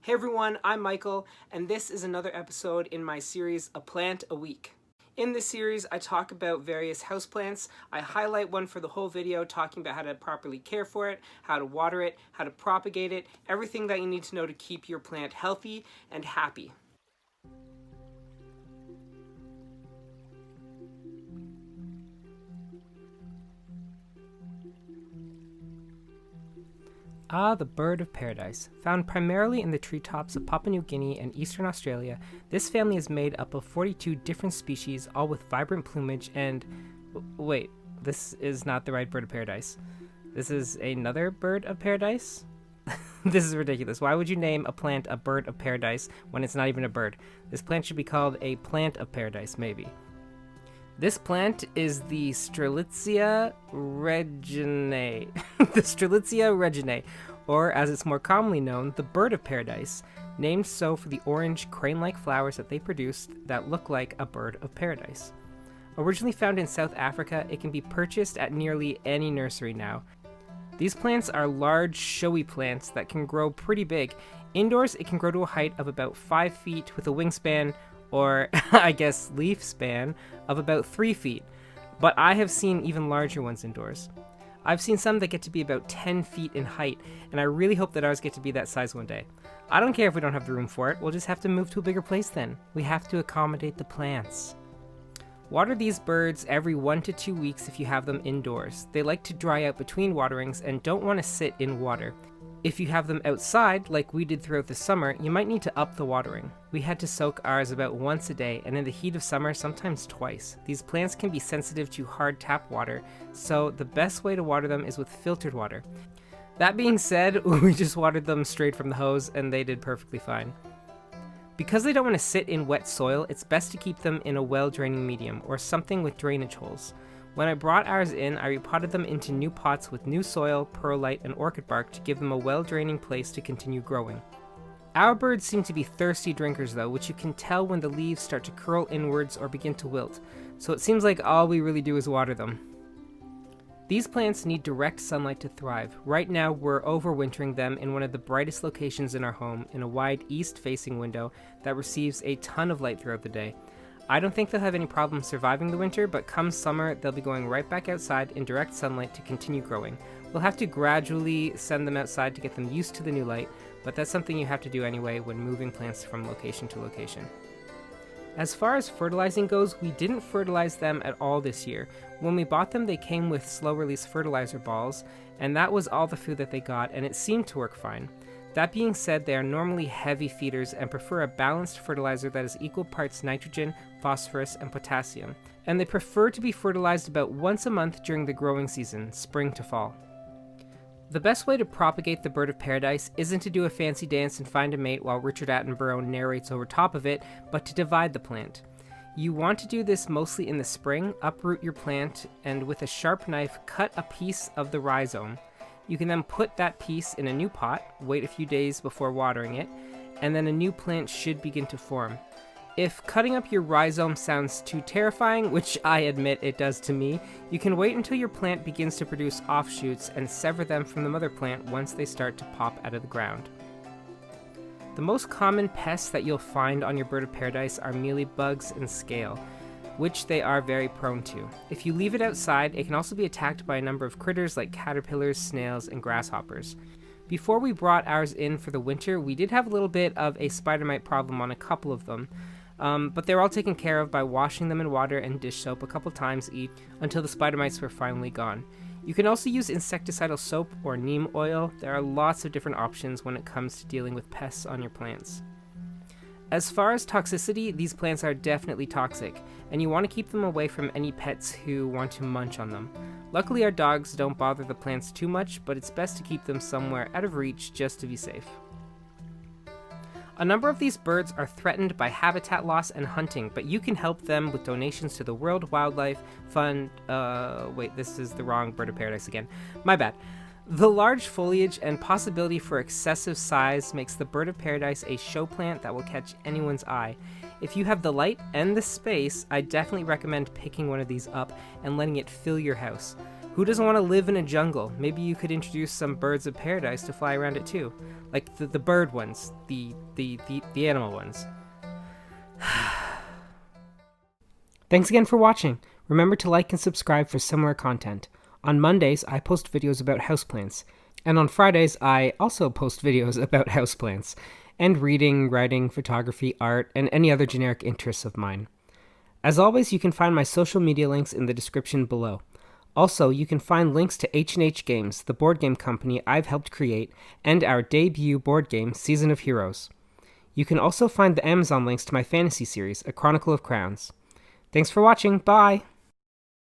Hey everyone, I'm Michael, and this is another episode in my series, A Plant a Week. In this series, I talk about various houseplants. I highlight one for the whole video, talking about how to properly care for it, how to water it, how to propagate it, everything that you need to know to keep your plant healthy and happy. The bird of paradise. Found primarily in the treetops of Papua New Guinea and eastern Australia, this family is made up of 42 different species, all with vibrant plumage and... Wait, this is not the right bird of paradise. This is another bird of paradise? This is ridiculous. Why would you name a plant a bird of paradise when it's not even a bird? This plant should be called a plant of paradise, maybe. This plant is the Strelitzia reginae, the Strelitzia reginae, or as it's more commonly known, the bird of paradise, named so for the orange crane-like flowers that they produce that look like a bird of paradise. Originally found in South Africa, it can be purchased at nearly any nursery now. These plants are large, showy plants that can grow pretty big. Indoors, it can grow to a height of about 5 feet with a wingspan, or I guess leaf span, of about 3 feet, but I have seen even larger ones indoors. I've seen some that get to be about 10 feet in height, and I really hope that ours get to be that size one day. I don't care if we don't have the room for it, we'll just have to move to a bigger place then. We have to accommodate the plants. Water these birds every 1 to 2 weeks if you have them indoors. They like to dry out between waterings and don't want to sit in water. If you have them outside, like we did throughout the summer, you might need to up the watering. We had to soak ours about once a day, and in the heat of summer, sometimes twice. These plants can be sensitive to hard tap water, so the best way to water them is with filtered water. That being said, we just watered them straight from the hose, and they did perfectly fine. Because they don't want to sit in wet soil, it's best to keep them in a well-draining medium, or something with drainage holes. When I brought ours in, I repotted them into new pots with new soil, perlite, and orchid bark to give them a well-draining place to continue growing. Our birds seem to be thirsty drinkers though, which you can tell when the leaves start to curl inwards or begin to wilt, so it seems like all we really do is water them. These plants need direct sunlight to thrive. Right now, we're overwintering them in one of the brightest locations in our home, in a wide east-facing window that receives a ton of light throughout the day. I don't think they'll have any problem surviving the winter, but come summer, they'll be going right back outside in direct sunlight to continue growing. We'll have to gradually send them outside to get them used to the new light, but that's something you have to do anyway when moving plants from location to location. As far as fertilizing goes, we didn't fertilize them at all this year. When we bought them, they came with slow-release fertilizer balls, and that was all the food that they got, and it seemed to work fine. That being said, they are normally heavy feeders and prefer a balanced fertilizer that is equal parts nitrogen, phosphorus, and potassium. And they prefer to be fertilized about once a month during the growing season, spring to fall. The best way to propagate the bird of paradise isn't to do a fancy dance and find a mate while Richard Attenborough narrates over top of it, but to divide the plant. You want to do this mostly in the spring, uproot your plant, and with a sharp knife cut a piece of the rhizome. You can then put that piece in a new pot, wait a few days before watering it, and then a new plant should begin to form. If cutting up your rhizome sounds too terrifying, which I admit it does to me, you can wait until your plant begins to produce offshoots and sever them from the mother plant once they start to pop out of the ground. The most common pests that you'll find on your bird of paradise are mealybugs and scale, which they are very prone to. If you leave it outside, it can also be attacked by a number of critters like caterpillars, snails, and grasshoppers. Before we brought ours in for the winter, we did have a little bit of a spider mite problem on a couple of them, but they were all taken care of by washing them in water and dish soap a couple times each until the spider mites were finally gone. You can also use insecticidal soap or neem oil. There are lots of different options when it comes to dealing with pests on your plants. As far as toxicity, these plants are definitely toxic, and you want to keep them away from any pets who want to munch on them. Luckily, our dogs don't bother the plants too much, but it's best to keep them somewhere out of reach just to be safe. A number of these birds are threatened by habitat loss and hunting, but you can help them with donations to the World Wildlife Fund. Wait, this is the wrong bird of paradise again. My bad. The large foliage and possibility for excessive size makes the bird of paradise a show plant that will catch anyone's eye. If you have the light and the space, I definitely recommend picking one of these up and letting it fill your house. Who doesn't want to live in a jungle? Maybe you could introduce some birds of paradise to fly around it too. Like the bird ones, the animal ones. Thanks again for watching. Remember to like and subscribe for similar content. On Mondays, I post videos about houseplants. And on Fridays, I also post videos about houseplants. And reading, writing, photography, art, and any other generic interests of mine. As always, you can find my social media links in the description below. Also, you can find links to H&H Games, the board game company I've helped create, and our debut board game, Season of Heroes. You can also find the Amazon links to my fantasy series, A Chronicle of Crowns. Thanks for watching, bye!